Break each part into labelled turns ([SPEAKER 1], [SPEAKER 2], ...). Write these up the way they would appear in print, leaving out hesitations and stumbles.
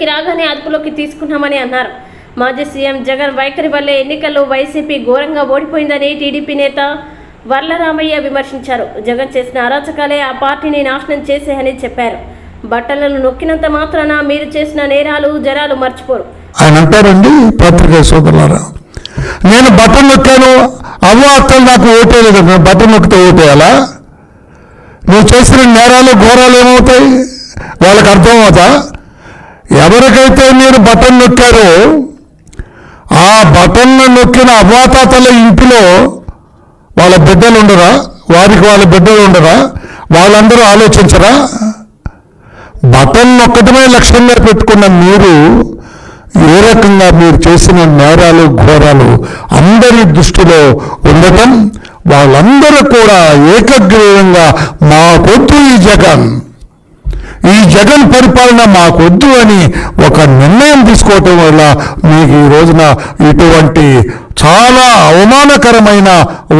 [SPEAKER 1] రాగానే అదుపులోకి తీసుకున్నామని అన్నారు. మాజీ సీఎం జగన్ వైఖరి వల్లే ఎన్నికల్లో వైసీపీ ఘోరంగా ఓడిపోయిందని టీడీపీ నేత వర్లరామయ్య విమర్శించారు. జగన్ చేసిన అరాచకాలే ఆ పార్టీని నాశనం చేశాయని చెప్పారు. బట్టలను నొక్కినంత మాత్రాన మీరు చేసిన నేరాలు జరాలు మర్చిపోరు.
[SPEAKER 2] ఆయన అంటారండి, పత్రికా సోదరులారా, నేను బట్టలు నొక్కాను, అవ్వ అక్కలు నాకు ఓటేయలేదు, నేను బట్టలు నొక్కితే ఓటేయాలా? నువ్వు చేసిన నేరాలు ఘోరాలు ఏమవుతాయి? వాళ్ళకి అర్థమవుతా? ఎవరికైతే మీరు బట్టలు నొక్కారో ఆ బట్టలను నొక్కిన అవ్వాతాతల ఇంటిలో వాళ్ళ బిడ్డలు ఉండరా? వారికి వాళ్ళ బిడ్డలు ఉండరా? వాళ్ళందరూ ఆలోచించరా? బట్టలు నొక్కటమే లక్ష్యంగా పెట్టుకున్న మీరు ఏ రకంగా మీరు చేసిన నేరాలు ఘోరాలు అందరి దృష్టిలో ఉండటం, వాళ్ళందరూ కూడా ఏకగ్రీవంగా మాకొద్దు ఈ జగన్ పరిపాలన మాకొద్దు అని ఒక నిర్ణయం తీసుకోవటం వల్ల మీకు ఈ రోజున ఇటువంటి చాలా అవమానకరమైన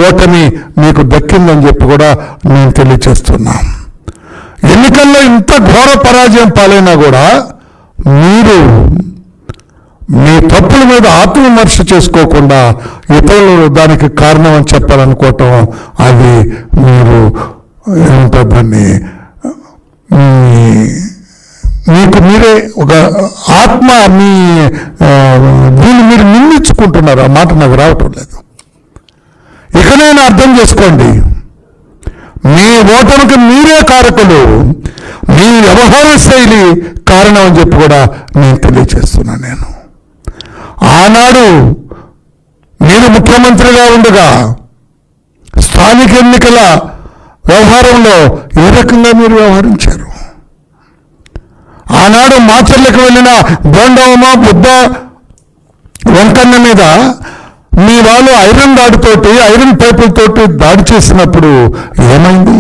[SPEAKER 2] ఓటమి మీకు దక్కిందని చెప్పి కూడా నేను తెలియచేస్తున్నా. ఎన్నికల్లో ఇంత ఘోర పరాజయం పాలైనా కూడా మీరు మీ తప్పుల మీద ఆత్మవిమర్శ చేసుకోకుండా ఇతరులు దానికి కారణం అని చెప్పాలనుకోవటం, అది మీరు ఏముంటుందని మీకు మీరే ఒక ఆత్మ మీ దీన్ని మీరు నిందించుకుంటున్నారు. ఆ మాట నాకు రావటం లేదు. ఇకనైనా అర్థం చేసుకోండి, మీ ఓటమికి మీరే కారకులు, మీ వ్యవహార శైలి కారణం అని చెప్పి కూడా నేను తెలియజేస్తున్నాను. నేను ఆనాడు మీరు ముఖ్యమంత్రిగా ఉండగా స్థానిక ఎన్నికల వ్యవహారంలో ఏ రకంగా మీరు వ్యవహరించారు? ఆనాడు మాచర్లకు వెళ్ళిన బోండమ్మ బుద్ధ వెంకన్న మీద మీ వాళ్ళు ఐరన్ పైపులతోటి దాడి చేసినప్పుడు ఏమైంది?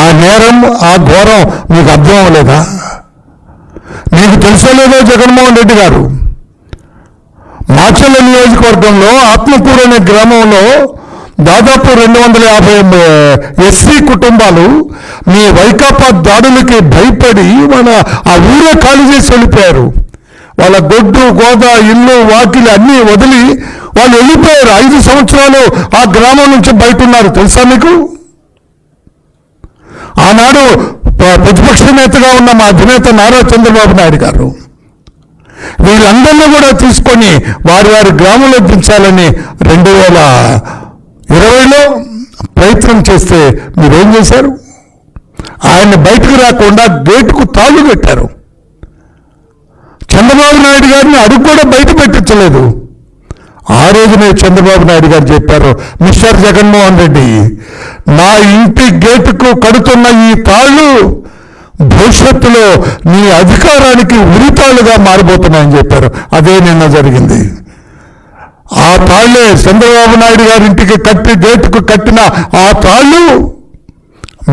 [SPEAKER 2] ఆ నేరం, ఆ ఘోరం మీకు అర్థం అవ్వలేదా? మీకు తెలుసలేదో జగన్మోహన్ రెడ్డి గారు మాచర్ల నియోజకవర్గంలో ఆత్మకూరు అనే గ్రామంలో దాదాపు 250 ఎస్సీ కుటుంబాలు మీ వైకాపా దాడులకి భయపడి ఆ ఊరే ఖాళీ చేసి వెళ్ళిపోయారు. వాళ్ళ గొడ్డు గోద ఇల్లు వాకిలి అన్నీ వదిలి వాళ్ళు వెళ్ళిపోయారు. 5 సంవత్సరాలు ఆ గ్రామం నుంచి బయట ఉన్నారు. తెలుసా మీకు? ఆనాడు ప్రతిపక్ష నేతగా ఉన్న మా అధినేత నారా చంద్రబాబు నాయుడు గారు వీళ్ళందరినీ కూడా తీసుకొని వారి గ్రామంలో దించాలని 2020లో ప్రయత్నం చేస్తే మీరేం చేశారు? ఆయన బయటకు రాకుండా గేటుకు తాళు పెట్టారు. చంద్రబాబు నాయుడు గారిని అడుగు కూడా బయట పెట్టించలేదు. ఆ రోజునే చంద్రబాబు నాయుడు గారు చెప్పారు, మిస్టర్ జగన్మోహన్ రెడ్డి, నా ఇంటి గేటుకు కడుతున్న ఈ తాళ్ళు భవిష్యత్తులో నీ అధికారానికి ఉరితాళ్ళుగా మారిపోతున్నాయని చెప్పారు. అదే నిన్న జరిగింది. ఆ తాళ్లే చంద్రబాబు నాయుడు గారి ఇంటికి గేటుకు కట్టిన ఆ తాళ్ళు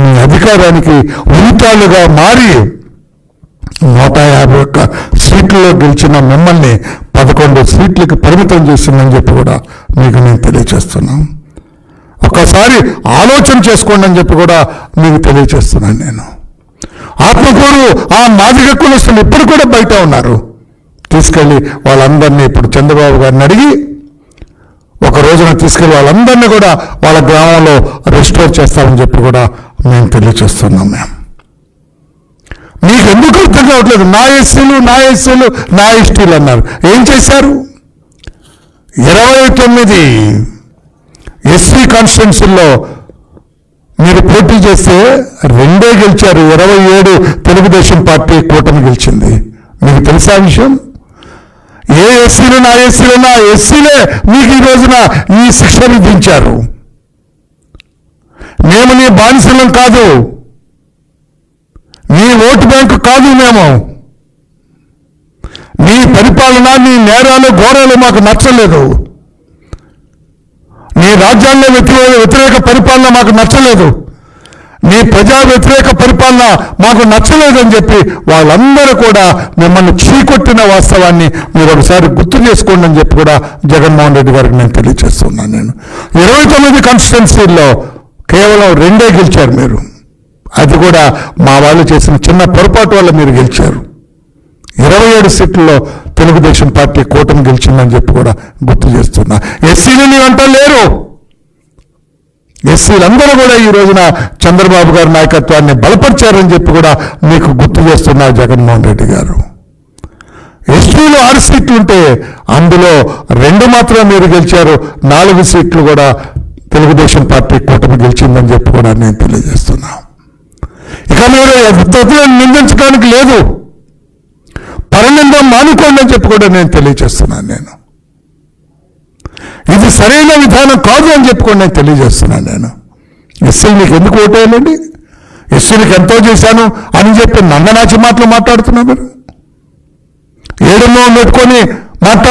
[SPEAKER 2] మీ అధికారానికి ఉరితాళ్ళుగా మారి 151 సీట్లలో గెలిచిన మిమ్మల్ని 11 సీట్లకు పరిమితం చేసిందని చెప్పి కూడా మీకు నేను తెలియచేస్తున్నాను. ఒక్కసారి ఆలోచన చేసుకోండి అని చెప్పి కూడా మీకు తెలియచేస్తున్నాను. నేను ఆత్మకూరు ఆ మాదిగ కులస్తులు ఇప్పుడు కూడా బయట ఉన్నారు. తీసుకెళ్ళి వాళ్ళందరినీ ఇప్పుడు చంద్రబాబు గారిని అడిగి ఒక రోజున తీసుకెళ్ళి వాళ్ళందరినీ కూడా వాళ్ళ గ్రామంలో రెస్టోర్ చేస్తామని చెప్పి కూడా మేము తెలియచేస్తున్నాం. మీకు ఎందుకు అర్థం కావట్లేదు? నా ఎస్సీలు నా ఎస్టీలు అన్నారు. ఏం చేశారు? 29 ఎస్సీ కాన్స్టిట్యున్సీల్లో మీరు పోటీ చేస్తే 2 గెలిచారు. 27 తెలుగుదేశం పార్టీ కూటమి గెలిచింది. మీకు తెలుసా విషయం? ఏ ఎస్సీలు నా ఎస్సీలే మీకు ఈ రోజున ఈ శిక్ష విధించారు. మేము నీ బానిసలం కాదు, నీ ఓటు బ్యాంకు కాదు. మేము నీ పరిపాలన, నీ నేరాలు ఘోరాలు మాకు నచ్చలేదు. నీ రాజ్యాంగ వ్యతిరేక పరిపాలన మాకు నచ్చలేదు. నీ ప్రజా వ్యతిరేక పరిపాలన మాకు నచ్చలేదని చెప్పి వాళ్ళందరూ కూడా మిమ్మల్ని చీకొట్టిన వాస్తవాన్ని మీరు ఒకసారి గుర్తు చేసుకోండి అని చెప్పి కూడా జగన్మోహన్ రెడ్డి గారికి నేను తెలియజేస్తున్నాను. నేను 29 కాన్స్టిట్యున్సీల్లో కేవలం 2 గెలిచారు మీరు. అది కూడా మా వాళ్ళు చేసిన చిన్న పొరపాటు వల్ల మీరు గెలిచారు. 27 సీట్లలో తెలుగుదేశం పార్టీ కూటమి గెలిచిందని చెప్పి కూడా గుర్తు చేస్తున్నా. ఎస్సీలు నీ వెంట లేరు. ఎస్సీలందరూ కూడా ఈ రోజున చంద్రబాబు గారి నాయకత్వాన్ని బలపరిచారని చెప్పి కూడా మీకు గుర్తు చేస్తున్నారు జగన్మోహన్ రెడ్డి గారు. ఎస్పీలు 6 సీట్లు ఉంటే అందులో 2 మాత్రం మీరు గెలిచారు, 4 సీట్లు కూడా తెలుగుదేశం పార్టీ కూటమి గెలిచిందని చెప్పి కూడా నేను తెలియజేస్తున్నా. ఇక మీరు ఎవరిని నిందించడానికి లేదు, పరనిందం మానుకోండి అని చెప్పి కూడా నేను తెలియజేస్తున్నాను. ఇది సరైన విధానం కాదు అని చెప్పి కూడా నేను తెలియజేస్తున్నాను. ఎస్సీలు మీకు ఎందుకు ఓటేయాలండి? ఎస్సీలకు ఎంతో చేశాను అని చెప్పి నందనాచి మాటలు మాట్లాడుతున్నా మీరు. 7 పెట్టుకొని మాట్లాడు.